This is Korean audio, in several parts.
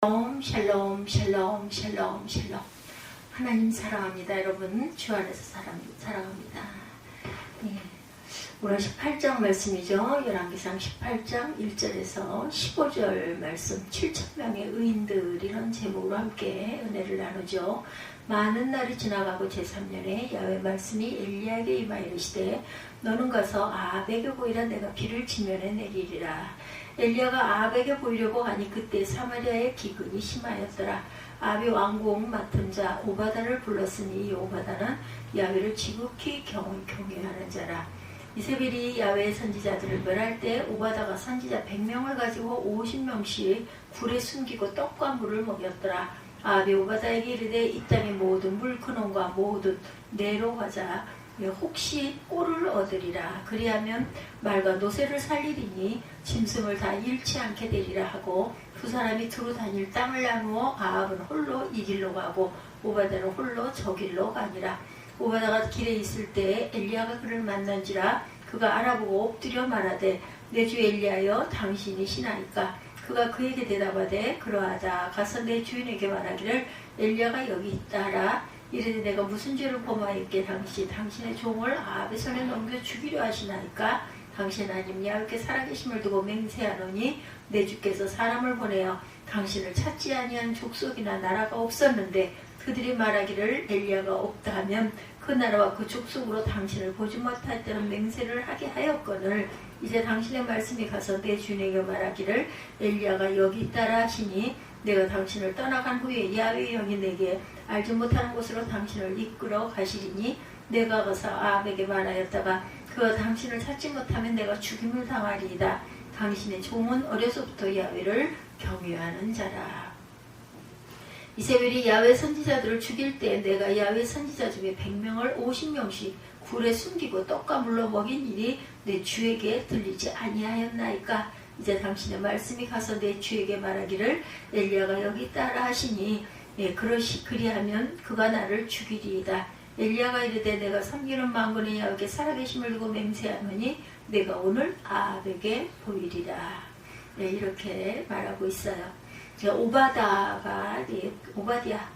샬롬 샬롬 샬롬 샬롬. 하나님 사랑합니다. 여러분 주 안에서 사랑합니다. 예. 오늘 18장 말씀이죠. 열왕기상 18장 1절에서 15절 말씀 7,000명의 의인들 이런 제목으로 함께 은혜를 나누죠. 많은 날이 지나가고 제3년에 야훼 말씀이 엘리야에게 임하여 이르시되 너는 가서 아합에게 보이라. 내가 비를 지면에 내리리라. 엘리야가 아합에게 보이려고 하니 그때 사마리아의 기근이 심하였더라. 아합이 왕궁 맡은 자 오바다를 불렀으니 이 오바다는 야훼를 지극히 경외하는 자라. 이세벨이 야훼의 선지자들을 멸할 때 오바다가 선지자 100명을 가지고 50명씩 굴에 숨기고 떡과 물을 먹였더라. 아합이 오바다에게 이르되 이 땅의 모든 물크놈과 모든 내로 가자. 혹시 꼴을 얻으리라. 그리하면 말과 노새를 살리리니 짐승을 다 잃지 않게 되리라 하고 두 사람이 두루 다닐 땅을 나누어 아합은 홀로 이 길로 가고 오바다는 홀로 저 길로 가니라. 오바다가 길에 있을 때 엘리야가 그를 만난지라. 그가 알아보고 엎드려 말하되 내 주 엘리야여 당신이 시나이까. 그가 그에게 대답하되 그러하다. 가서 내 주인에게 말하기를 엘리야가 여기 있다라. 이르되 내가 무슨 죄를 범하였기에 당신의 종을 아합의 손에 넘겨 죽이려 하시나이까. 당신 하나님 야훼께 살아계심을 두고 맹세하노니 내 주께서 사람을 보내어 당신을 찾지 아니한 족속이나 나라가 없었는데 그들이 말하기를 엘리야가 없다 하면 그 나라와 그 족속으로 당신을 보지 못할 때는 맹세를 하게 하였거늘 이제 당신의 말씀이 가서 내 주인에게 말하기를 엘리야가 여기 있다라 하시니 내가 당신을 떠나간 후에 야훼의 영이 내게 알지 못하는 곳으로 당신을 이끌어 가시리니 내가 가서 아합에게 말하였다가 그가 당신을 찾지 못하면 내가 죽임을 당하리이다. 당신의 종은 어려서부터 야훼를 경외하는 자라. 이세벨이 야훼 선지자들을 죽일 때 내가 야훼 선지자 중에 100명을 50명씩 굴에 숨기고 떡과 물로 먹인 일이 내 주에게 들리지 아니하였나이까. 이제 당신의 말씀이 가서 내 주에게 말하기를 엘리야가 여기 있다라 하시니 그리하면 그가 나를 죽이리이다. 엘리야가 이르되 내가 섬기는 만군의 야훼께 살아계심을 두고 맹세하노니 내가 오늘 아합에게 보이리라. 이렇게 말하고 있어요.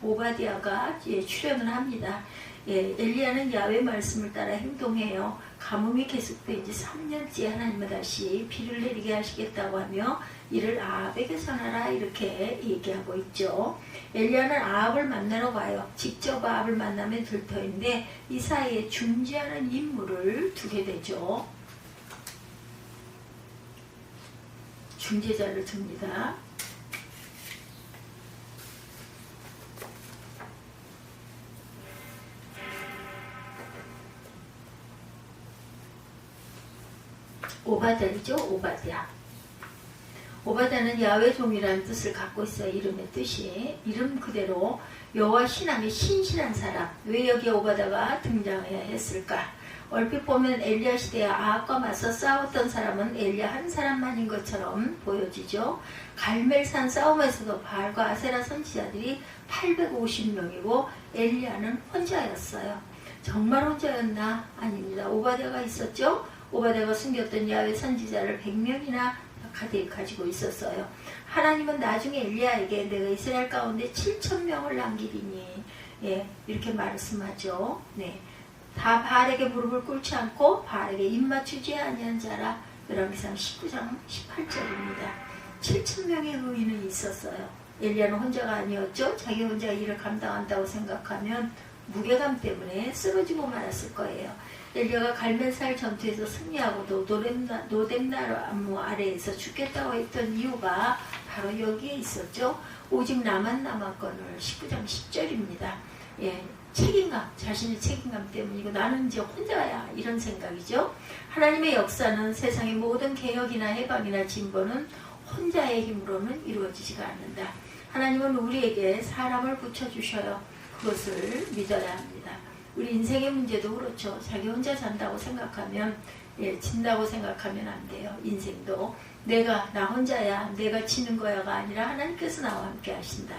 오바디아가 출연을 합니다. 엘리야는 야훼 말씀을 따라 행동해요. 가뭄이 계속된 지 3년째 하나님은 다시 비를 내리게 하시겠다고 하며 이를 아합에게 전하라 이렇게 얘기하고 있죠. 엘리야는 아합을 만나러 가요. 직접 아합을 만나면 될 터인데 이 사이에 중재하는 인물을 두게 되죠. 중재자를 둡니다. 오바다이죠. 오바다는 야훼 종이라는 뜻을 갖고 있어요. 이름의 뜻이. 이름 그대로 여호와 신앙의 신실한 사람. 왜 여기에 오바다가 등장해야 했을까? 얼핏 보면 엘리야 시대에 아합과 맞서 싸웠던 사람은 엘리야 한 사람만인 것처럼 보여지죠. 갈멜산 싸움에서도 바알과 아세라 선지자들이 850명이고 엘리야는 혼자였어요. 정말 혼자였나? 아닙니다. 오바다가 있었죠. 오바다가 숨겼던 야훼 선지자를 100명이나 가지고 있었어요. 하나님은 나중에 엘리야에게 내가 이스라엘 가운데 7,000명을 남기리니 이렇게 말씀하죠. 다 바알에게 무릎을 꿇지 않고 바알에게 입맞추지 아니한 자라. 열왕기상 19장 18절입니다. 7,000명의 의인은 있었어요. 엘리야는 혼자가 아니었죠. 자기 혼자 일을 감당한다고 생각하면 무게감 때문에 쓰러지고 말았을 거예요. 엘리야가 갈멜살 전투에서 승리하고도 노뎀나무 아래에서 죽겠다고 했던 이유가 바로 여기에 있었죠. 오직 나만 남았거늘. 19장 10절입니다. 책임감, 자신의 책임감 때문이고 나는 이제 혼자야 이런 생각이죠. 하나님의 역사는 세상의 모든 개혁이나 해방이나 진보는 혼자의 힘으로는 이루어지지가 않는다. 하나님은 우리에게 사람을 붙여주셔요. 그것을 믿어야 합니다. 우리 인생의 문제도 그렇죠. 자기 혼자 잔다고 생각하면 진다고 생각하면 안 돼요. 인생도 나 혼자야, 내가 지는 거야가 아니라 하나님께서 나와 함께 하신다.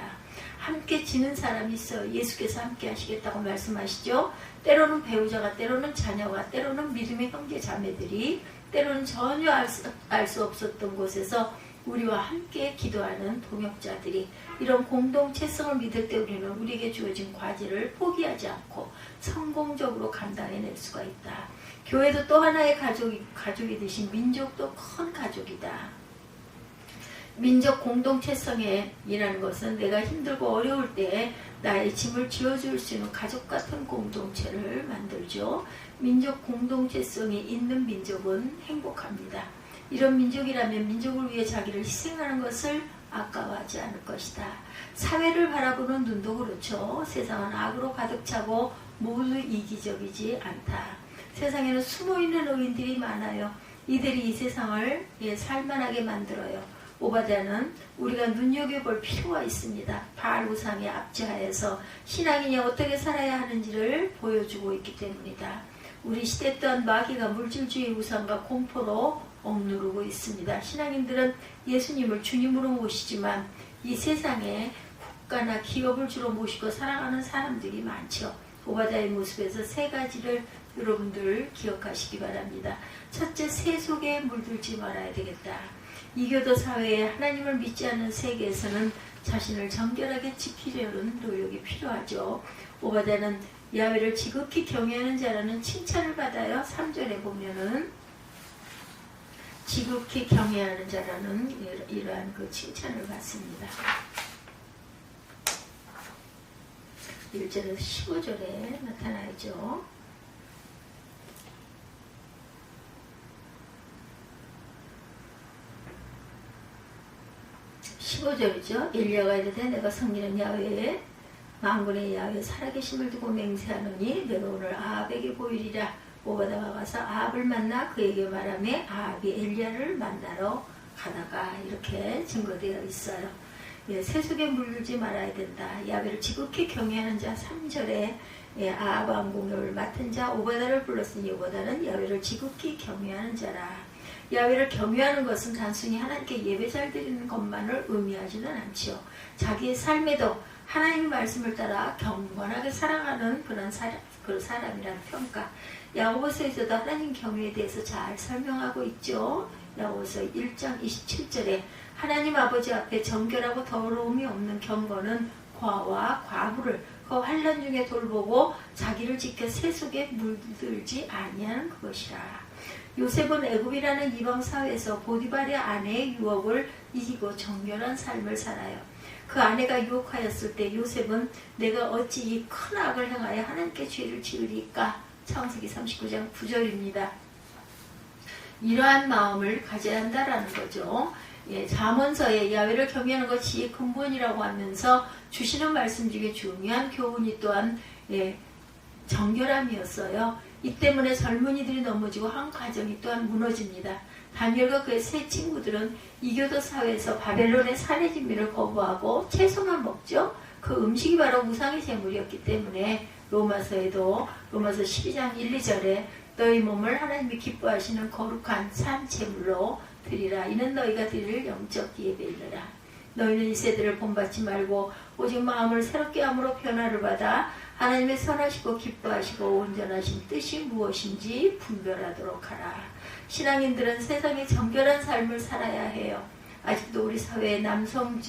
함께 지는 사람이 있어요. 예수께서 함께 하시겠다고 말씀하시죠. 때로는 배우자가, 때로는 자녀가, 때로는 믿음의 형제 자매들이, 때로는 전혀 알 수 없었던 곳에서 우리와 함께 기도하는 동역자들이 이런 공동체성을 믿을 때 우리는 우리에게 주어진 과제를 포기하지 않고 성공적으로 감당해낼 수가 있다. 교회도 또 하나의 가족이듯이 민족도 큰 가족이다. 민족 공동체성에 일하는 것은 내가 힘들고 어려울 때 나의 짐을 지어줄 수 있는 가족 같은 공동체를 만들죠. 민족 공동체성이 있는 민족은 행복합니다. 이런 민족이라면 민족을 위해 자기를 희생하는 것을 아까워하지 않을 것이다. 사회를 바라보는 눈도 그렇죠. 세상은 악으로 가득 차고 모두 이기적이지 않다. 세상에는 숨어있는 의인들이 많아요. 이들이 이 세상을 살만하게 만들어요. 오바댜는 우리가 눈여겨볼 필요가 있습니다. 바알 우상의 압제하에서 신앙인이 어떻게 살아야 하는지를 보여주고 있기 때문이다. 우리 시대 또한 마귀가 물질주의 우상과 공포로 억누르고 있습니다. 신앙인들은 예수님을 주님으로 모시지만 이 세상에 국가나 기업을 주로 모시고 살아가는 사람들이 많죠. 오바댜의 모습에서 세 가지를 여러분들 기억하시기 바랍니다. 첫째, 세속에 물들지 말아야 되겠다. 이교도 사회에 하나님을 믿지 않는 세계에서는 자신을 정결하게 지키려는 노력이 필요하죠. 오바댜는 야훼를 지극히 경외하는 자라는 칭찬을 받아요. 3절에 보면은 지극히 경외하는 자라는 이러한 그 칭찬을 받습니다. 1절에서 15절에 나타나죠. 15절이죠. 엘리야가 이르되 내가 섬기는 야훼의 만군의 야훼 살아계심을 두고 맹세하노니 내가 오늘 아합에게 보이리라. 오바댜가 가서 아합을 만나 그에게 말하며 아합이 엘리야를 만나러 가다가 이렇게 증거되어 있어요. 세속에 물들지 말아야 된다. 야훼를 지극히 경외하는 자 3절에 아합 왕궁을 맡은 자 오바댜를 불렀으니 오바댜는 야훼를 지극히 경외하는 자라. 야훼를 경외하는 것은 단순히 하나님께 예배 잘 드리는 것만을 의미하지는 않지요. 자기의 삶에도 하나님의 말씀을 따라 경건하게 살아가는 그런 사람이라는 평가. 야고보서에서도 하나님 경외에 대해서 잘 설명하고 있죠. 야고보서 1장 27절에 하나님 아버지 앞에 정결하고 더러움이 없는 경건은 과와 과부를 그 환난 중에 돌보고 자기를 지켜 세속에 물들지 아니하는 그것이라. 요셉은 애굽이라는 이방 사회에서 보디발의 아내의 유혹을 이기고 정결한 삶을 살아요. 그 아내가 유혹하였을 때 요셉은 내가 어찌 이 큰 악을 행하여 하나님께 죄를 지으리까? 창세기 39장 9절입니다. 이러한 마음을 가져야 한다라는 거죠. 잠언서에 야훼를 경외하는 것이 근본이라고 하면서 주시는 말씀 중에 중요한 교훈이 또한 정결함이었어요. 이 때문에 젊은이들이 넘어지고 한 가정이 또한 무너집니다. 다니엘과 그의 세 친구들은 이교도 사회에서 바벨론의 살해 진미를 거부하고 채소만 먹죠. 그 음식이 바로 우상의 제물이었기 때문에 로마서 12장 1, 2절에 너희 몸을 하나님이 기뻐하시는 거룩한 산 제물로 드리라. 이는 너희가 드릴 영적 예배이라. 너희는 이 세대를 본받지 말고 오직 마음을 새롭게 함으로 변화를 받아 하나님의 선하시고 기뻐하시고 온전하신 뜻이 무엇인지 분별하도록 하라. 신앙인들은 세상에 정결한 삶을 살아야 해요. 아직도 우리 사회의 남성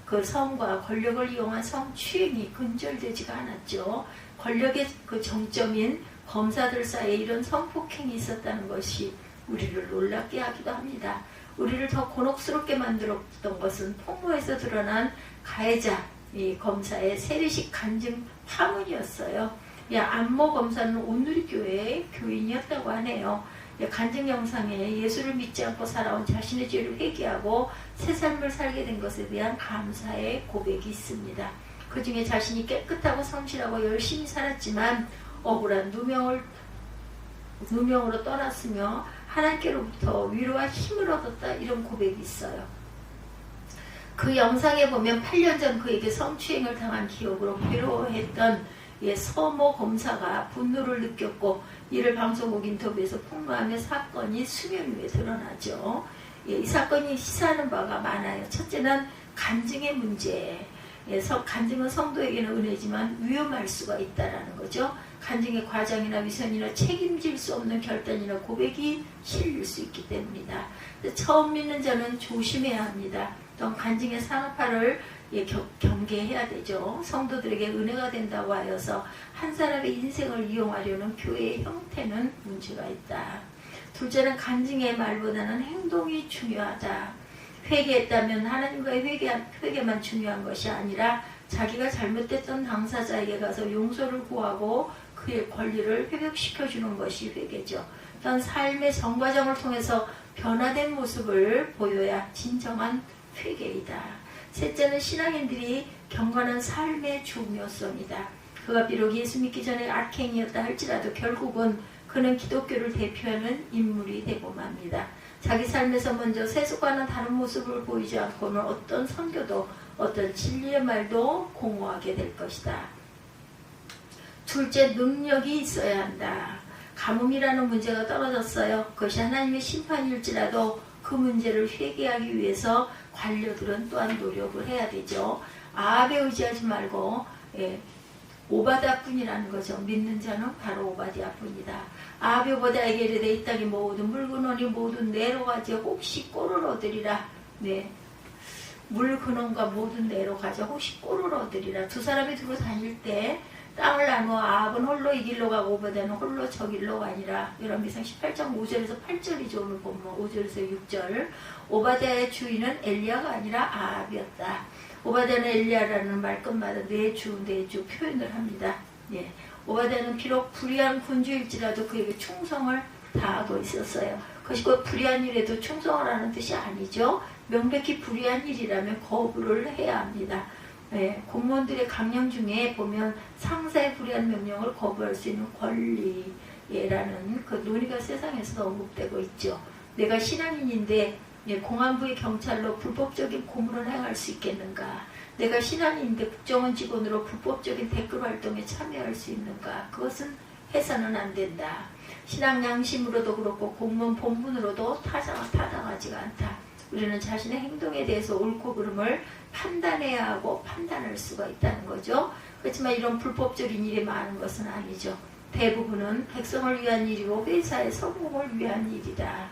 그 성과 권력을 이용한 성추행이 근절되지가 않았죠. 권력의 그 정점인 검사들 사이에 이런 성폭행이 있었다는 것이 우리를 놀랍게 하기도 합니다. 우리를 더 곤혹스럽게 만들었던 것은 폭로에서 드러난 가해자 이 검사의 세례식 간증 파문이었어요. 안모 검사는 온누리교회의 교인이었다고 하네요. 간증 영상에 예수를 믿지 않고 살아온 자신의 죄를 회개하고 새 삶을 살게 된 것에 대한 감사의 고백이 있습니다. 그 중에 자신이 깨끗하고 성실하고 열심히 살았지만 억울한 누명으로 떠났으며 하나님께로부터 위로와 힘을 얻었다, 이런 고백이 있어요. 그 영상에 보면 8년 전 그에게 성추행을 당한 기억으로 괴로워했던 서모 검사가 분노를 느꼈고 이를 방송국 인터뷰에서 폭로하며 사건이 수면 위에 드러나죠. 이 사건이 시사하는 바가 많아요. 첫째는 간증의 문제. 간증은 성도에게는 은혜지만 위험할 수가 있다라는 거죠. 간증의 과장이나 위선이나 책임질 수 없는 결단이나 고백이 실릴 수 있기 때문이다. 처음 믿는 자는 조심해야 합니다. 또한 간증의 산업화를 경계해야 되죠. 성도들에게 은혜가 된다고 하여서 한 사람의 인생을 이용하려는 교회의 형태는 문제가 있다. 둘째는 간증의 말보다는 행동이 중요하다. 회개했다면 하나님과의 회개만 중요한 것이 아니라 자기가 잘못됐던 당사자에게 가서 용서를 구하고 그의 권리를 회복시켜주는 것이 회개죠. 또한 삶의 정과정을 통해서 변화된 모습을 보여야 진정한 회개이다. 셋째는 신앙인들이 경건한 삶의 중요성이다. 그가 비록 예수 믿기 전에 악행이었다 할지라도 결국은 그는 기독교를 대표하는 인물이 되고 맙니다. 자기 삶에서 먼저 세속과는 다른 모습을 보이지 않고는 어떤 선교도 어떤 진리의 말도 공허하게 될 것이다. 둘째, 능력이 있어야 한다. 가뭄이라는 문제가 떨어졌어요. 그것이 하나님의 심판일지라도 그 문제를 회개하기 위해서 관료들은 또한 노력을 해야 되죠. 아합에 의지하지 말고 오바댜뿐이라는 거죠. 믿는 자는 바로 오바댜뿐이다. 아합이 오바댜에게 이르되 이 땅의 모든 물근원이 모두 내로 가지 혹시 꼴을 얻으리라. 물 근원과 모든 내로 가자 혹시 꼴을 얻으리라. 두 사람이 두고 다닐 때 땅을 나누어 아합은 홀로 이 길로 가고 오바댜는 홀로 저 길로 가니라. 열왕기상 18장 5절에서 8절이죠. 오늘 본문 5절에서 6절. 오바댜의 주인은 엘리야가 아니라 아합이었다. 오바댜는 엘리야라는 말끝마다 내 주 표현을 합니다. 오바댜는 비록 불의한 군주일지라도 그에게 충성을 다하고 있었어요. 그것이 곧 불의한 일에도 충성을 하는 뜻이 아니죠. 명백히 불의한 일이라면 거부를 해야 합니다. 공무원들의 강령 중에 보면 상사의 불의한 명령을 거부할 수 있는 권리라는 그 논의가 세상에서 언급되고 있죠. 내가 신앙인인데 공안부의 경찰로 불법적인 고문을 행할 수 있겠는가? 내가 신앙인인데 국정원 직원으로 불법적인 댓글 활동에 참여할 수 있는가? 그것은 해서는 안 된다. 신앙 양심으로도 그렇고 공무원 본분으로도 타당하지가 않다. 우리는 자신의 행동에 대해서 옳고 그름을 판단해야 하고 판단할 수가 있다는 거죠. 그렇지만 이런 불법적인 일이 많은 것은 아니죠. 대부분은 백성을 위한 일이고 회사의 성공을 위한 일이다.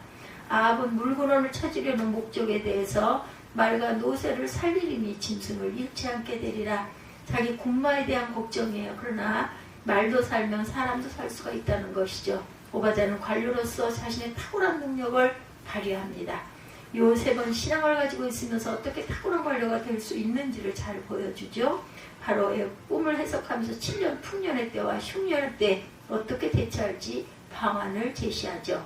아합은 물건원을 찾으려는 목적에 대해서 말과 노새를 살리리니 짐승을 잃지 않게 되리라. 자기 군마에 대한 걱정이에요. 그러나 말도 살면 사람도 살 수가 있다는 것이죠. 오바댜는 관료로서 자신의 탁월한 능력을 발휘합니다. 요셉은 신앙을 가지고 있으면서 어떻게 탁월한 관료가 될 수 있는지를 잘 보여주죠. 바로 꿈을 해석하면서 7년 풍년의 때와 흉년의 때 어떻게 대처할지 방안을 제시하죠.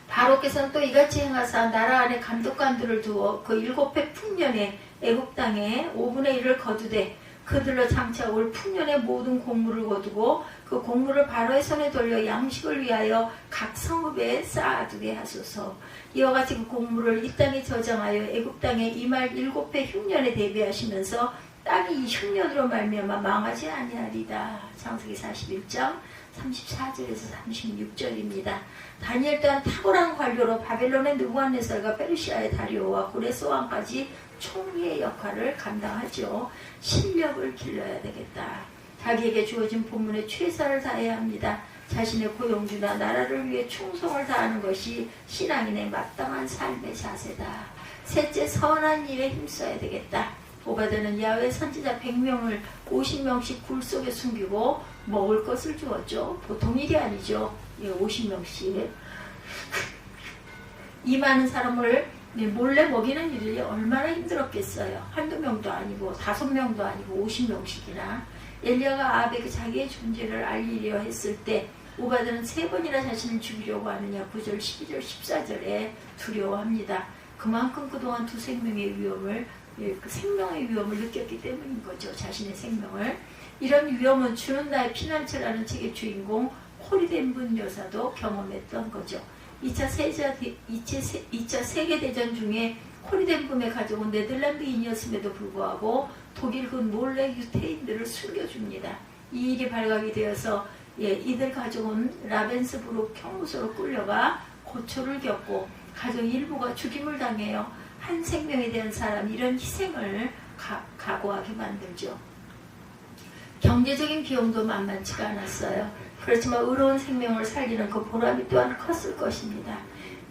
바로께서는 또 이같이 행하사 나라 안에 감독관들을 두어 그 7회 풍년에 애국 땅에 5분의 1을 거두되 그들로 장차 올 풍년의 모든 곡물을 거두고 그 곡물을 바로의 손에 돌려 양식을 위하여 각 성읍에 쌓아두게 하소서. 이와 같이 그 곡물을 이 땅에 저장하여 애국 땅에 이말 7회 흉년에 대비하시면서 땅이 이 흉년으로 말미암아 망하지 아니하리다. 창세기 41장 34절에서 36절입니다. 다니엘 또한 탁월한 관료로 바벨론의 느부갓네살과 페르시아의 다리오와 고레스 왕까지 총리의 역할을 감당하죠. 실력을 길러야 되겠다. 자기에게 주어진 본문에 최선을 다해야 합니다. 자신의 고용주나 나라를 위해 충성을 다하는 것이 신앙인의 마땅한 삶의 자세다. 셋째, 선한 일에 힘써야 되겠다. 오바댜는 야훼 선지자 100명을 50명씩 굴 속에 숨기고 먹을 것을 주었죠. 보통 일이 아니죠. 50명씩. 이 많은 사람을 몰래 먹이는 일이 얼마나 힘들었겠어요. 한두 명도 아니고 5명도 아니고 50명씩이나. 엘리야가 아합에게 자기의 존재를 알리려 했을 때 오바댜는 3번이나 자신을 죽이려고 하느냐. 9절, 12절, 14절에 두려워합니다. 그만큼 그동안 두 생명의 위험을 그 생명의 위험을 느꼈기 때문인 거죠. 자신의 생명을. 이런 위험은 주는 나의 피난처라는 책의 주인공 코리덴분 여사도 경험했던 거죠. 2차 세계대전 중에 코리덴분의 가족은 네덜란드인이었음에도 불구하고 독일군 몰래 유태인들을 숨겨줍니다. 이 일이 발각이 되어서 이들 가족은 라벤스부르크 형무소로 끌려가 고초를 겪고 가족 일부가 죽임을 당해요. 한 생명에 대한 사람 이런 희생을 낙오하게 만들죠. 경제적인 비용도 만만치가 않았어요. 그렇지만 의로운 생명을 살리는 그 보람이 또한 컸을 것입니다.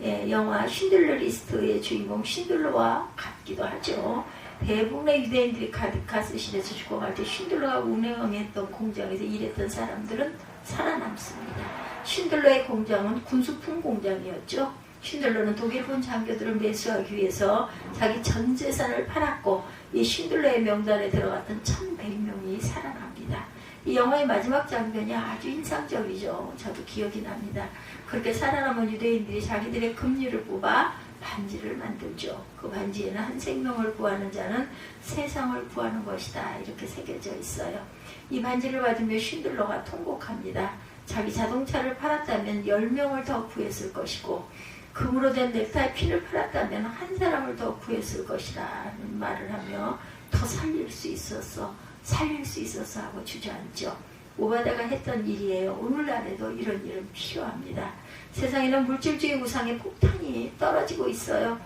예, 영화 쉰들러 리스트의 주인공 쉰들러와 같기도 하죠. 대부분의 유대인들이 가스실에서 죽어갈 때 쉰들러가 운영했던 공장에서 일했던 사람들은 살아남습니다. 쉰들러의 공장은 군수품 공장이었죠. 쉰들러는 독일군 장교들을 매수하기 위해서 자기 전 재산을 팔았고 이 쉰들러의 명단에 들어갔던 1100명이 살아납니다. 이 영화의 마지막 장면이 아주 인상적이죠. 저도 기억이 납니다. 그렇게 살아남은 유대인들이 자기들의 금리를 뽑아 반지를 만들죠. 그 반지에는 한 생명을 구하는 자는 세상을 구하는 것이다 이렇게 새겨져 있어요. 이 반지를 받으며 쉰들러가 통곡합니다. 자기 자동차를 팔았다면 10명을 더 구했을 것이고 금으로 된 넥타이 핀을 팔았다면 한 사람을 더 구했을 것이라는 말을 하며 더 살릴 수 있었어 하고 주저앉죠. 오바다가 했던 일이에요. 오늘날에도 이런 일은 필요합니다. 세상에는 물질주의 우상의 폭탄이 떨어지고 있어요.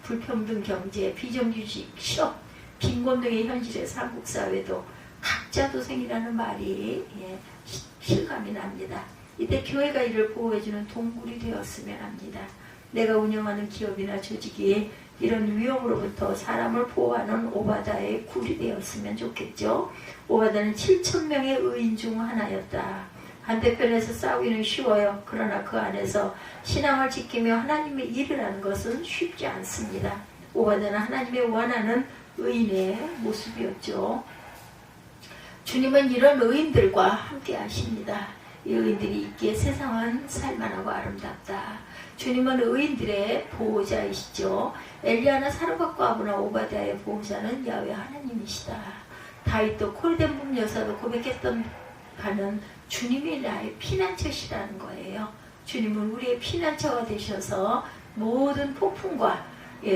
불평등 경제, 비정규직, 실업, 빈곤 등의 현실에서 한국 사회도 각자 도생이라는 말이 실감이 납니다. 이때 교회가 이를 보호해주는 동굴이 되었으면 합니다. 내가 운영하는 기업이나 조직이 이런 위험으로부터 사람을 보호하는 오바다의 굴이 되었으면 좋겠죠. 오바다는 7,000명의 의인 중 하나였다. 반대편에서 싸우기는 쉬워요. 그러나 그 안에서 신앙을 지키며 하나님의 일을 하는 것은 쉽지 않습니다. 오바다는 하나님의 원하는 의인의 모습이었죠. 주님은 이런 의인들과 함께 하십니다. 이 의인들이 있기에 세상은 살만하고 아름답다. 주님은 의인들의 보호자이시죠. 엘리야나 사르밧과 아브나 오바댜의 보호자는 야훼 하나님이시다. 다윗도 코르덴붐 여사도 고백했던 바는 주님이 나의 피난처시라는 거예요. 주님은 우리의 피난처가 되셔서 모든 폭풍과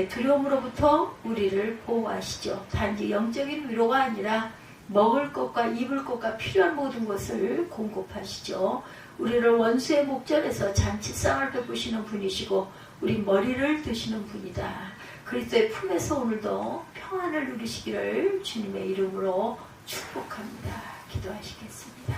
두려움으로부터 우리를 보호하시죠. 단지 영적인 위로가 아니라 먹을 것과 입을 것과 필요한 모든 것을 공급하시죠. 우리를 원수의 목전에서 잔치상을 베푸시는 분이시고 우리 머리를 드시는 분이다. 그리스도의 품에서 오늘도 평안을 누리시기를 주님의 이름으로 축복합니다. 기도하시겠습니다.